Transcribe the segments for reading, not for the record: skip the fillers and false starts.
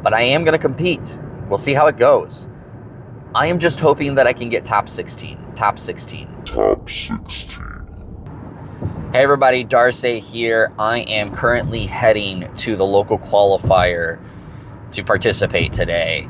but I am going to compete. We'll see how it goes. I am just hoping that I can get top 16. Top 16. Top 16. Hey everybody, Darcy here. I am currently heading to the local qualifier to participate today,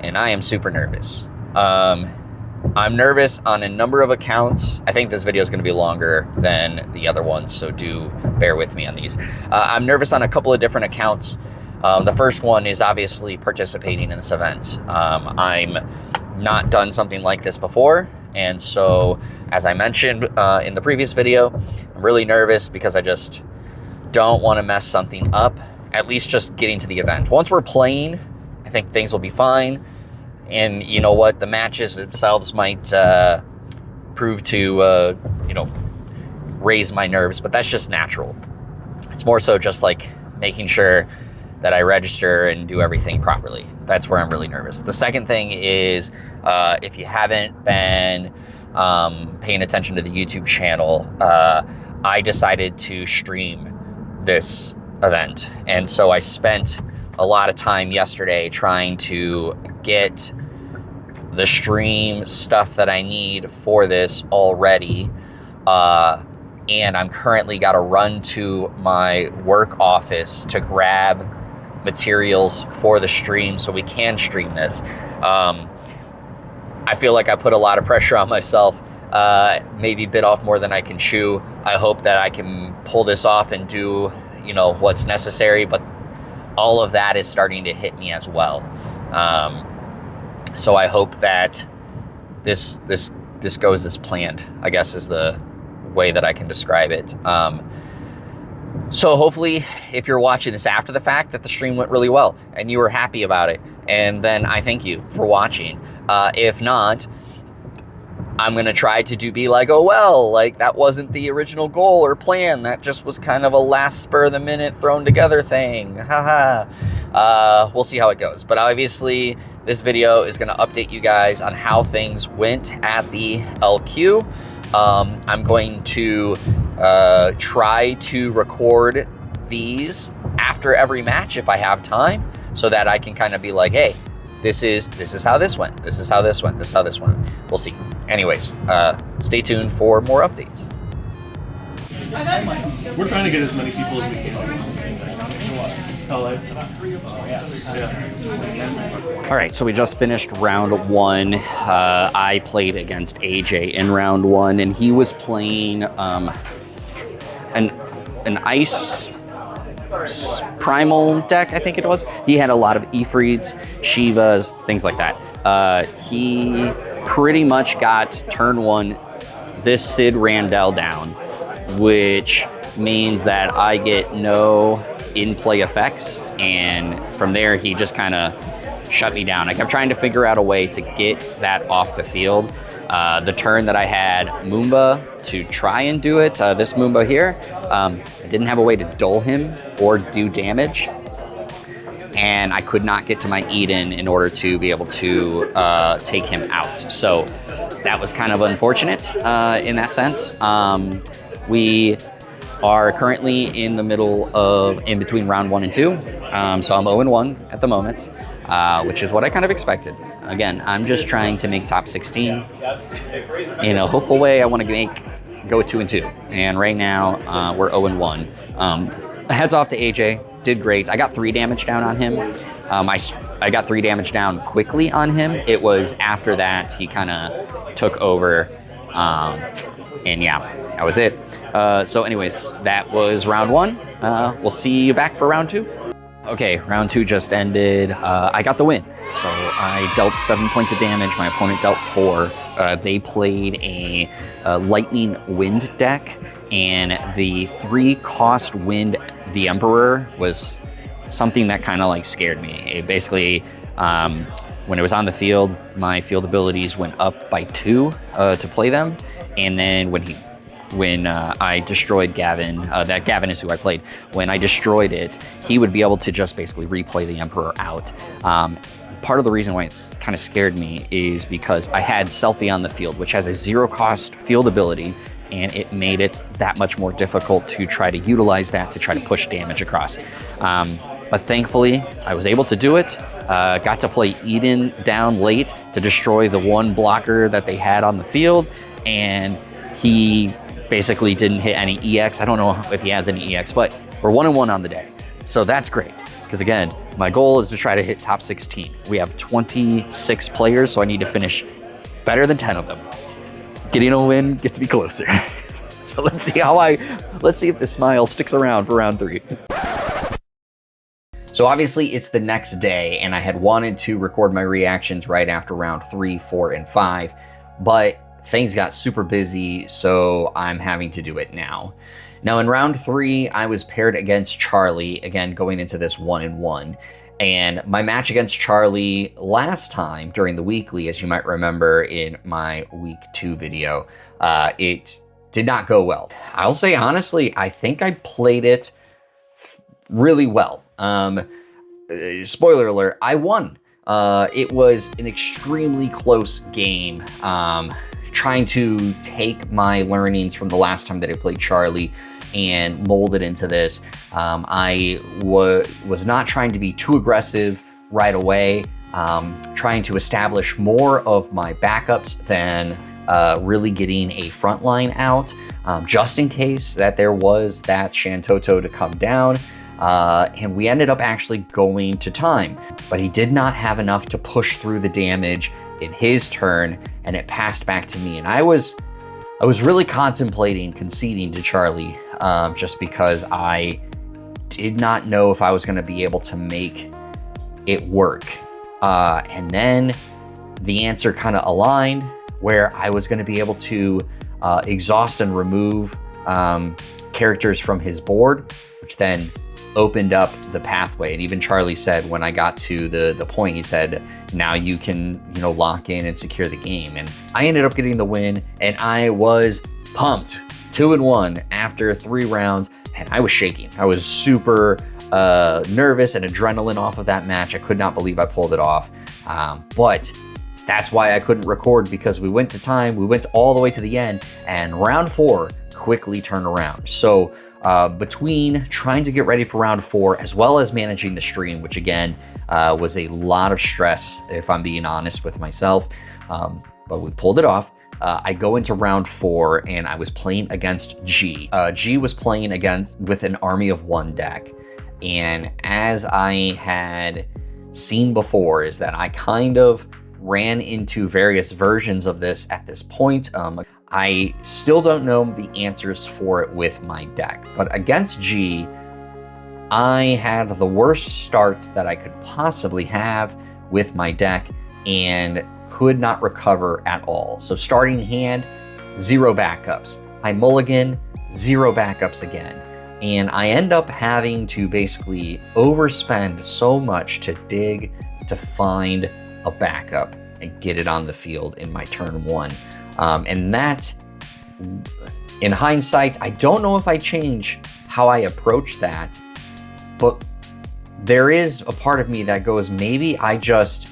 and I am super nervous. I'm nervous on a number of accounts. I think this video is going to be longer than the other ones, so do bear with me on these. I'm nervous on a couple of different accounts. The first one is obviously participating in this event. I'm not done something like this before, and so as I mentioned in the previous video, I'm really nervous because I just don't want to mess something up, at least just getting to the event. Once we're playing, I think things will be fine. And you know what? The matches themselves might prove to, raise my nerves, but that's just natural. It's more so just like making sure that I register and do everything properly. That's where I'm really nervous. The second thing is, if you haven't been paying attention to the YouTube channel, I decided to stream this event. And so I spent a lot of time yesterday trying to get the stream stuff that I need for this already. And I'm currently got to run to my work office to grab materials for the stream so we can stream this. I feel like I put a lot of pressure on myself, maybe bit off more than I can chew. I hope that I can pull this off and do, what's necessary, but all of that is starting to hit me as well. So I hope that this goes as planned, I guess is the way that I can describe it. So hopefully if you're watching this after the fact that the stream went really well and you were happy about it, and then I thank you for watching. If not, I'm going to try to be like, oh, well, like that wasn't the original goal or plan. That just was kind of a last spur of the minute thrown together thing. Haha. We'll see how it goes. But obviously this video is going to update you guys on how things went at the LQ. I'm going to try to record these after every match if I have time, so that I can kind of be like, hey, this is how this went. This is how this went. This is how this went. We'll see. Anyways, stay tuned for more updates. We're trying to get as many people as we can. LA. Yeah. All right, so we just finished round one. I played against AJ in round one, and he was playing an ice primal deck, I think it was. He had a lot of Ifrits, Shivas, things like that. He pretty much got turn one this Sid Randall down, which means that I get no in-play effects, and from there he just kind of shut me down. I kept trying to figure out a way to get that off the field. The turn that I had Moomba to try and do it, this Moomba here, I didn't have a way to dull him or do damage, and I could not get to my Eden in order to be able to take him out. So that was kind of unfortunate in that sense. We are currently in the middle of, in between round 1 and 2. So I'm 0-1 at the moment, which is what I kind of expected. Again, I'm just trying to make top 16. In a hopeful way, I want to go 2-2. And right now, we're 0-1. Heads off to AJ, did great. I got 3 damage down on him. I got 3 damage down quickly on him. It was after that he kind of took over, and yeah, that was it. So anyways, that was round 1. We'll see you back for round 2. Okay, round 2 just ended. I got the win. So I dealt 7 points of damage. My opponent dealt 4. They played a lightning wind deck, and the 3-cost wind, the Emperor, was something that kind of like scared me. It basically, when it was on the field, my field abilities went up by 2 to play them, and then when I destroyed Gavin, that Gavin is who I played, when I destroyed it, he would be able to just basically replay the Emperor out. Part of the reason why it's kind of scared me is because I had Selfie on the field, which has a 0-cost field ability, and it made it that much more difficult to try to utilize that to try to push damage across. But thankfully, I was able to do it, got to play Eden down late to destroy the one blocker that they had on the field, and he basically didn't hit any EX. I don't know if he has any EX, but we're 1-1 on the day. So that's great, because again, my goal is to try to hit top 16. We have 26 players, so I need to finish better than 10 of them. Getting a win gets me closer. So let's see if the smile sticks around for round 3. So obviously it's the next day, and I had wanted to record my reactions right after round 3, 4, and 5, but things got super busy, so I'm having to do it now. Now in round 3, I was paired against Charlie, again going into this 1-1. And my match against Charlie last time during the weekly, as you might remember in my week 2 video, it did not go well. I'll say honestly, I think I played it really well. Spoiler alert, I won. It was an extremely close game. Trying to take my learnings from the last time that I played Charlie and mold it into this. I was not trying to be too aggressive right away, trying to establish more of my backups than really getting a front line out, just in case that there was that Shantoto to come down. And we ended up actually going to time, but he did not have enough to push through the damage in his turn, and it passed back to me. And I was really contemplating conceding to Charlie, just because I did not know if I was going to be able to make it work. And then the answer kind of aligned, where I was going to be able to exhaust and remove characters from his board, which then opened up the pathway. And even Charlie said when I got to the point, he said, now you can, lock in and secure the game. And I ended up getting the win, and I was pumped. 2-1 after 3 rounds, and I was shaking. I was super nervous and adrenaline off of that match. I could not believe I pulled it off. But that's why I couldn't record, because we went to time, we went all the way to the end, and round 4 quickly turned around. So between trying to get ready for round 4, as well as managing the stream, which again was a lot of stress, if I'm being honest with myself, but we pulled it off. I go into round 4, and I was playing against G. G was playing with an Army of 1 deck, and as I had seen before, is that I kind of ran into various versions of this at this point. I still don't know the answers for it with my deck, but against G, I had the worst start that I could possibly have with my deck and could not recover at all. So starting hand, 0 backups. I mulligan, 0 backups again. And I end up having to basically overspend so much to dig to find a backup and get it on the field in my turn 1. And that, in hindsight, I don't know if I change how I approach that, but there is a part of me that goes, maybe I just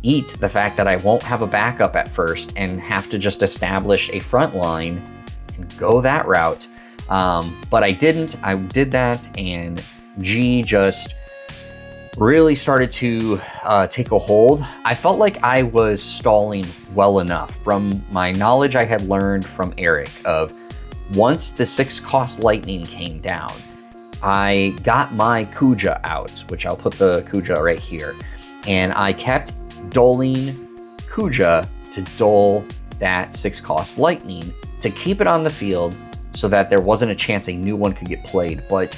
eat the fact that I won't have a backup at first and have to just establish a front line and go that route. But I didn't. I did that, and G just really started to take a hold. I felt like I was stalling well enough from my knowledge I had learned from Eric of once the 6-cost lightning came down, I got my Kuja out, which I'll put the Kuja right here, and I kept doling Kuja to dole that 6-cost lightning to keep it on the field so that there wasn't a chance a new one could get played, but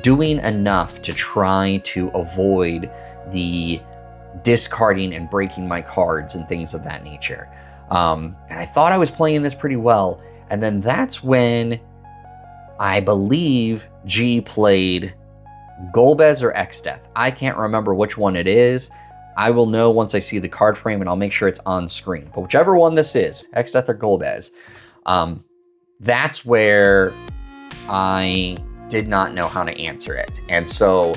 doing enough to try to avoid the discarding and breaking my cards and things of that nature. And I thought I was playing this pretty well. And then that's when I believe G played Golbez or X-Death. I can't remember which one it is. I will know once I see the card frame, and I'll make sure it's on screen. But whichever one this is, X-Death or Golbez, that's where I did not know how to answer it. And so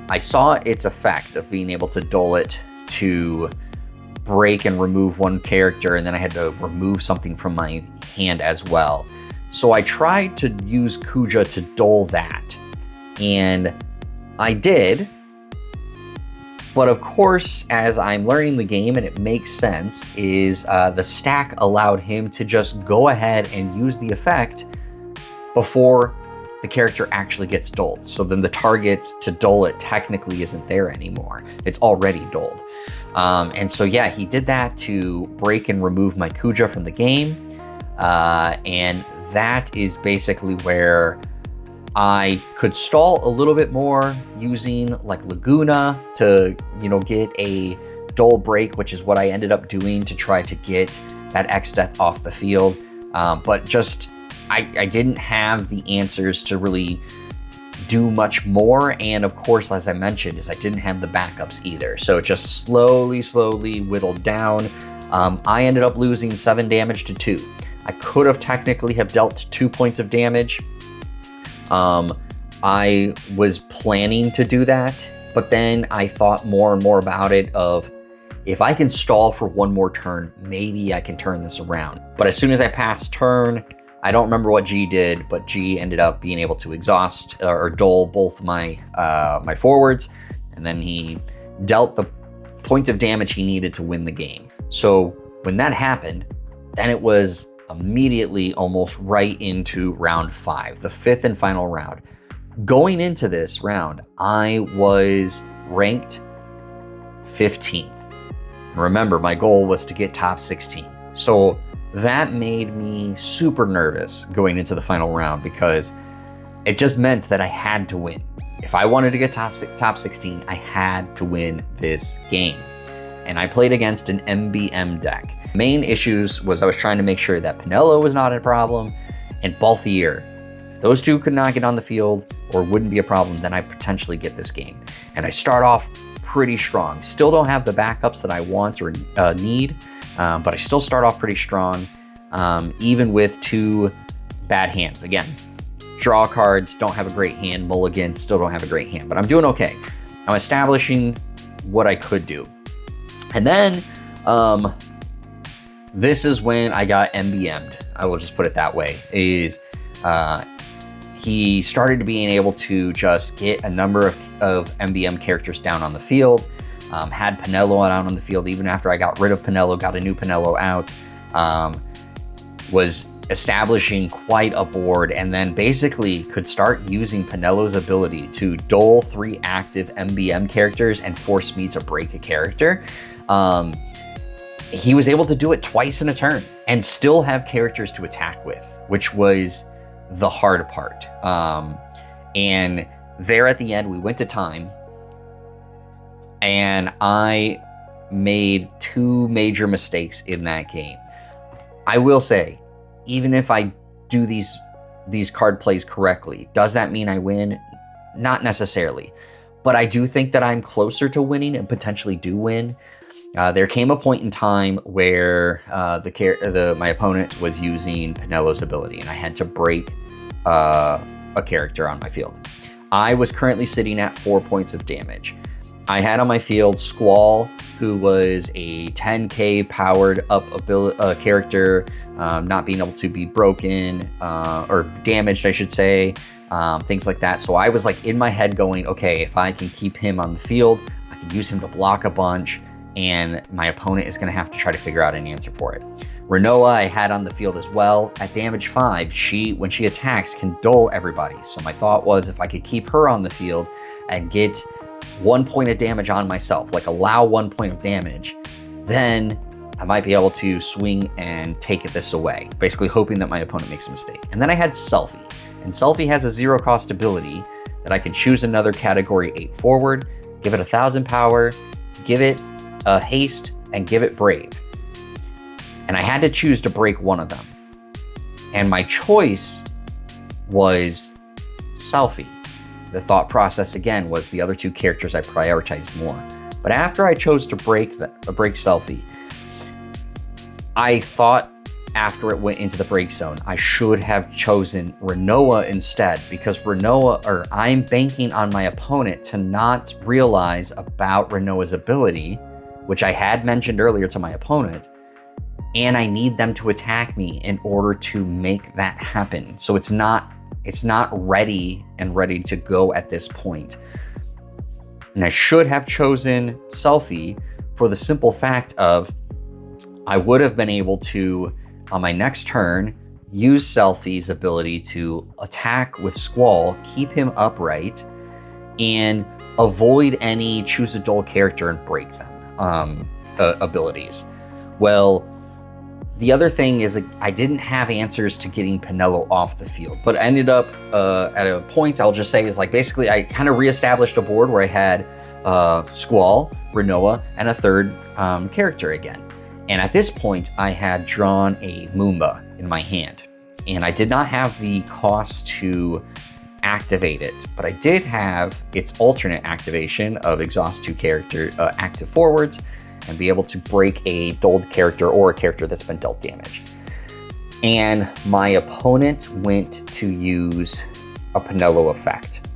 I saw its effect of being able to dole it to break and remove one character, and then I had to remove something from my hand as well. So I tried to use Kuja to dole that, and I did, But of course, as I'm learning the game, and it makes sense, is the stack allowed him to just go ahead and use the effect before the character actually gets doled. So then the target to dole it technically isn't there anymore. It's already doled. And so yeah, he did that to break and remove my Kuja from the game. And that is basically where I could stall a little bit more using like Laguna to, get a dole break, which is what I ended up doing to try to get that X-Death off the field. But just, I didn't have the answers to really do much more. And of course, as I mentioned, is I didn't have the backups either. So it just slowly whittled down. I ended up losing 7 damage to 2. I could have technically have dealt 2 points of damage. I was planning to do that, but then I thought more and more about it of, if I can stall for 1 more turn, maybe I can turn this around. But as soon as I passed turn, I don't remember what G did, but G ended up being able to exhaust or dole both my my forwards, and then he dealt the point of damage he needed to win the game. So when that happened, then it was immediately almost right into round 5, the 5th and final round. Going into this round, I was ranked 15th. Remember, my goal was to get top 16. So that made me super nervous going into the final round, because it just meant that I had to win. If I wanted to get top 16, I had to win this game. And I played against an MBM deck. Main issues was I was trying to make sure that Pinello was not a problem, and Balthier. If those two could not get on the field or wouldn't be a problem, then I potentially get this game. And I start off pretty strong. Still don't have the backups that I want or need, but I still start off pretty strong, even with 2 bad hands. Again, draw cards, don't have a great hand. Mulligan, still don't have a great hand, but I'm doing okay. I'm establishing what I could do. And then this is when I got MBM'd. I will just put it that way. He started being able to just get a number of MBM characters down on the field. Had Pinello out on the field even after I got rid of Pinello, got a new Pinello out. Was establishing quite a board, and then basically could start using Pinello's ability to dole 3 active MBM characters and force me to break a character. He was able to do it twice in a turn and still have characters to attack with, which was the hard part. And there at the end, we went to time, and I made 2 major mistakes in that game. I will say, even if I do these card plays correctly, does that mean I win? Not necessarily, but I do think that I'm closer to winning and potentially do win. There came a point in time where my opponent was using Pinello's ability, and I had to break a character on my field. I was currently sitting at 4 points of damage. I had on my field Squall, who was a 10k powered up character, not being able to be broken or damaged, I should say, things like that. So I was like in my head going, okay, if I can keep him on the field, I can use him to block a bunch, and my opponent is going to have to try to figure out an answer for it. Renoa I had on the field as well. At damage 5, when she attacks, can dole everybody. So my thought was, if I could keep her on the field and get 1 point of damage on myself, like allow 1 point of damage, then I might be able to swing and take this away, basically hoping that my opponent makes a mistake. And then I had Selfie, and Selfie has a 0 cost ability that I can choose another category 8 forward, give it 1,000 power, give it a haste, and give it brave. And I had to choose to break one of them. And my choice was Selfie. The thought process again was the other 2 characters I prioritized more. But after I chose to break Selfie, I thought after it went into the break zone, I should have chosen Renoa instead, because I'm banking on my opponent to not realize about Renoa's ability, which I had mentioned earlier to my opponent, and I need them to attack me in order to make that happen. So it's not ready to go at this point. And I should have chosen Selfie for the simple fact of I would have been able to, on my next turn, use Selfie's ability to attack with Squall, keep him upright, and avoid any choose a dull character and break them abilities. Well, the other thing is I didn't have answers to getting Penelo off the field, but I ended up at a point, I'll just say, is like basically I kind of reestablished a board where I had Squall, Renoa, and a third character again. And at this point, I had drawn a Moomba in my hand, and I did not have the cost to activate it, but I did have its alternate activation of exhaust 2 character active forwards and be able to break a dulled character or a character that's been dealt damage. And my opponent went to use a Penelo effect.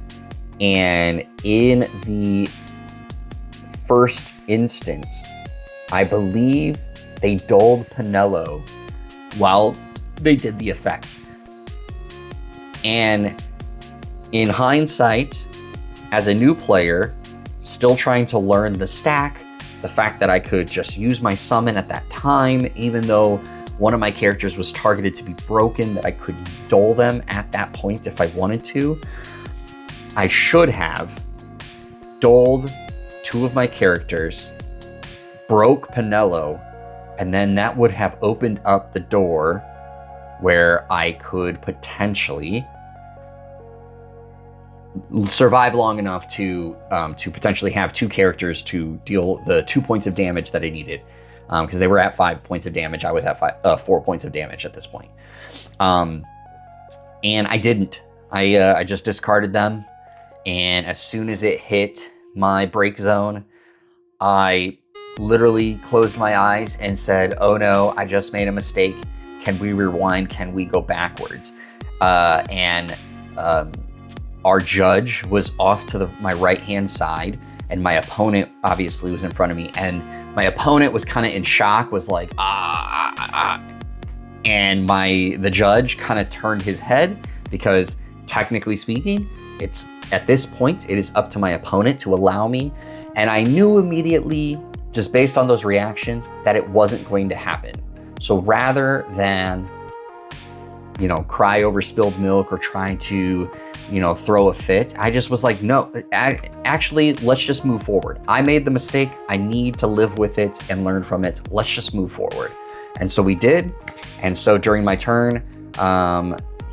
And in the first instance, I believe they dulled Penelo while they did the effect. And in hindsight, as a new player, still trying to learn the stack, the fact that I could just use my summon at that time, even though one of my characters was targeted to be broken, that I could dull them at that point if I wanted to, I should have dulled 2 of my characters, broke Penelo, and then that would have opened up the door where I could potentially survive long enough to potentially have 2 characters to deal the 2 points of damage that I needed, because they were at 5 points of damage. I was at 4 points of damage at this point, and I didn't. I just discarded them, and as soon as it hit my break zone, I literally closed my eyes and said, "Oh no, I just made a mistake. Can we rewind? Can we go backwards?" Our judge was off to my right-hand side, and my opponent obviously was in front of me. And my opponent was kind of in shock, was like, and the judge kind of turned his head, because technically speaking, it's at this point, it is up to my opponent to allow me. And I knew immediately, just based on those reactions, that it wasn't going to happen. So rather than, cry over spilled milk or try to, throw a fit, I just was like, no, actually, let's just move forward. I made the mistake. I need to live with it and learn from it. Let's just move forward. And so we did. And so during my turn,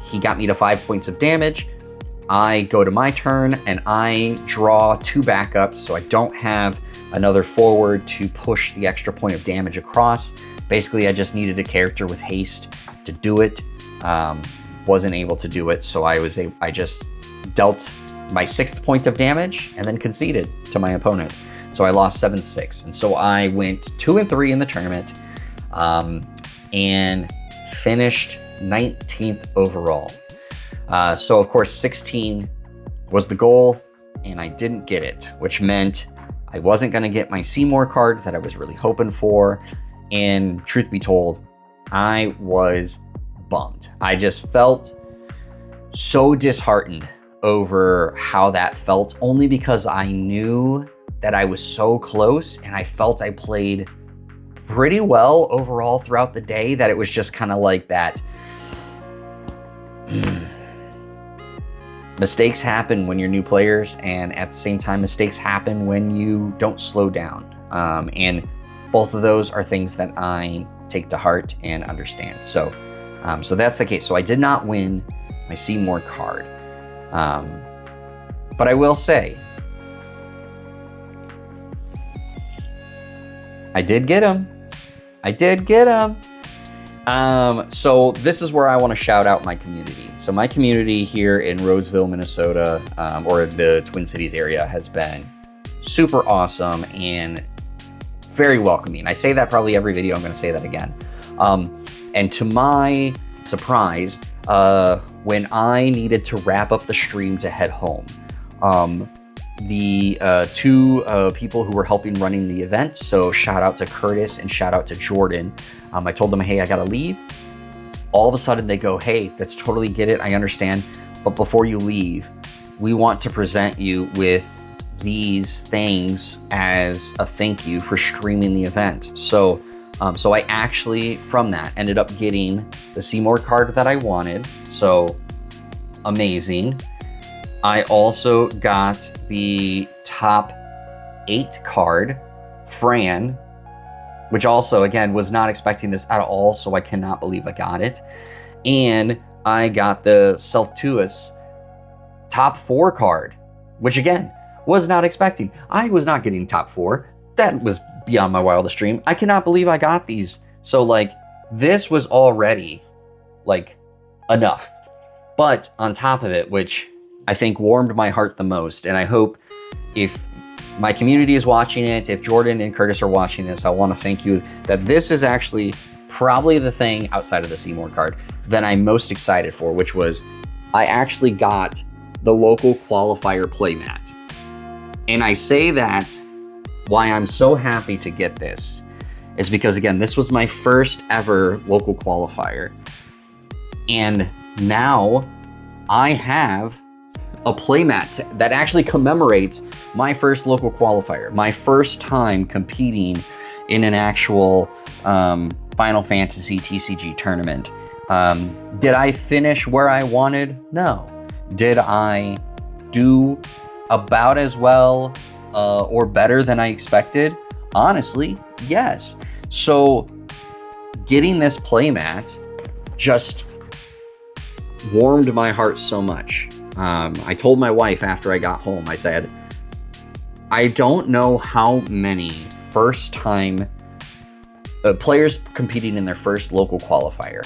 he got me to 5 points of damage. I go to my turn and I draw 2 backups, so I don't have another forward to push the extra point of damage across. Basically, I just needed a character with haste to do it. Wasn't able to do it, so I just dealt my 6th point of damage and then conceded to my opponent. So I lost 7-6, and so I went 2-3 in the tournament, and finished 19th overall. So of course 16 was the goal, and I didn't get it, which meant I wasn't going to get my Seymour card that I was really hoping for. And truth be told, I was bummed. I just felt so disheartened over how that felt, only because I knew that I was so close, and I felt I played pretty well overall throughout the day, that it was just kind of like that. Mistakes happen when you're new players, and at the same time, mistakes happen when you don't slow down. And both of those are things that I take to heart and understand. So that's the case. So I did not win my Seymour card. But I will say, I did get him. So this is where I want to shout out my community. So my community here in Roseville, Minnesota, or the Twin Cities area, has been super awesome and very welcoming. I say that probably every video. I'm going to say that again. And to my surprise, when I needed to wrap up the stream to head home, the 2 people who were helping running the event, so shout out to Curtis and shout out to Jordan, I told them, hey, I gotta leave. All of a sudden they go, hey, that's totally get it, I understand, but before you leave, we want to present you with these things as a thank you for streaming the event. So I actually, from that, ended up getting the Seymour card that I wanted. So amazing. I also got the top 8 card, Fran, which also, again, was not expecting this at all, so I cannot believe I got it. And I got the Self-Tuous top 4 card, which again, was not expecting. I was not getting top 4. That was beyond my wildest dream. I cannot believe I got these. So like, this was already like enough. But on top of it, which I think warmed my heart the most, and I hope if my community is watching it, if Jordan and Curtis are watching this, I want to thank you that this is actually probably the thing outside of the Seymour card that I'm most excited for, which was I actually got the local qualifier playmat. And I say that why I'm so happy to get this is because, again, this was my first ever local qualifier. And now I have a playmat that actually commemorates my first local qualifier, my first time competing in an actual Final Fantasy TCG tournament. Did I finish where I wanted? No. Did I do about as well or better than I expected? Honestly, yes. So getting this playmat just warmed my heart so much. I told my wife after I got home, I said, I don't know how many first-time players competing in their first local qualifier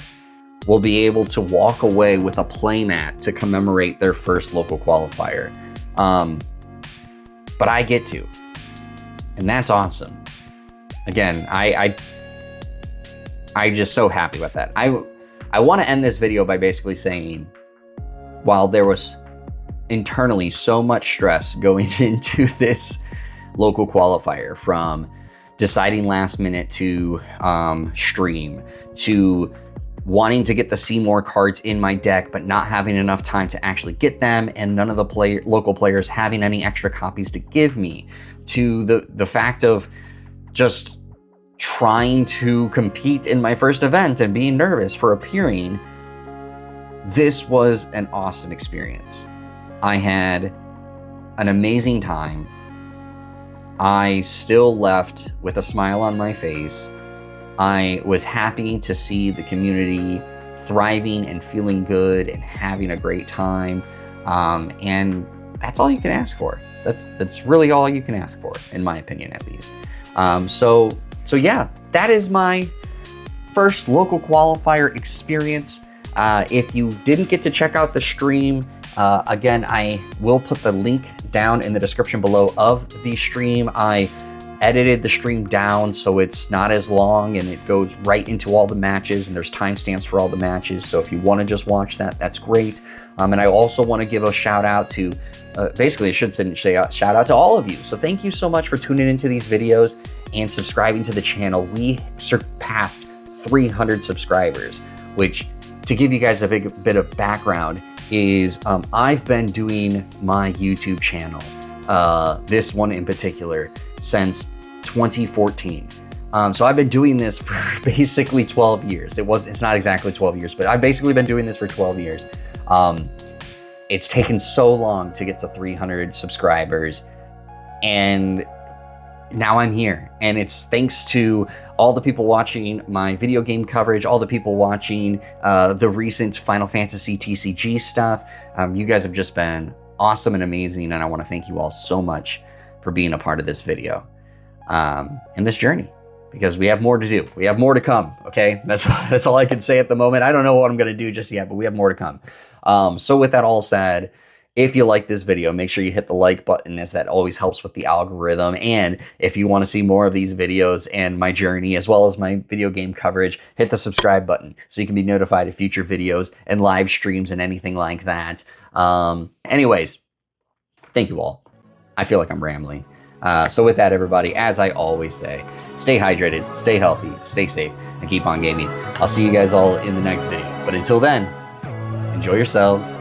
will be able to walk away with a playmat to commemorate their first local qualifier. But I get to, and that's awesome. Again, I'm just so happy with that. I want to end this video by basically saying, while there was internally so much stress going into this local qualifier, from deciding last minute to stream, to wanting to get the Seymour cards in my deck but not having enough time to actually get them, and none of the local players having any extra copies to give me, to the fact of just trying to compete in my first event and being nervous for appearing. This was an awesome experience. I had an amazing time. I still left with a smile on my face. I was happy to see the community thriving and feeling good and having a great time. And that's all you can ask for. That's really all you can ask for, in my opinion, at least. So yeah, that is my first local qualifier experience. If you didn't get to check out the stream, again, I will put the link down in the description below of the stream. I edited the stream down so it's not as long and it goes right into all the matches, and there's timestamps for all the matches. So if you want to just watch that, that's great. And I also want to give a shout out to, basically I should say shout out to all of you. So thank you so much for tuning into these videos and subscribing to the channel. We surpassed 300 subscribers, which, to give you guys a bit of background, is I've been doing my YouTube channel, this one in particular, since 2014. So I've been doing this for basically 12 years. It's not exactly 12 years, but I've basically been doing this for 12 years. It's taken so long to get to 300 subscribers, and now I'm here. And it's thanks to all the people watching my video game coverage, all the people watching the recent Final Fantasy TCG stuff. You guys have just been awesome and amazing, and I want to thank you all so much for being a part of this video and this journey, because we have more to do. We have more to come, okay? That's all I can say at the moment. I don't know what I'm going to do just yet, but we have more to come. So with that all said, if you like this video, make sure you hit the like button, as that always helps with the algorithm. And if you want to see more of these videos and my journey, as well as my video game coverage, hit the subscribe button so you can be notified of future videos and live streams and anything like that. Anyways, thank you all. I feel like I'm rambling. So with that, everybody, as I always say, stay hydrated, stay healthy, stay safe, and keep on gaming. I'll see you guys all in the next video. But until then, enjoy yourselves.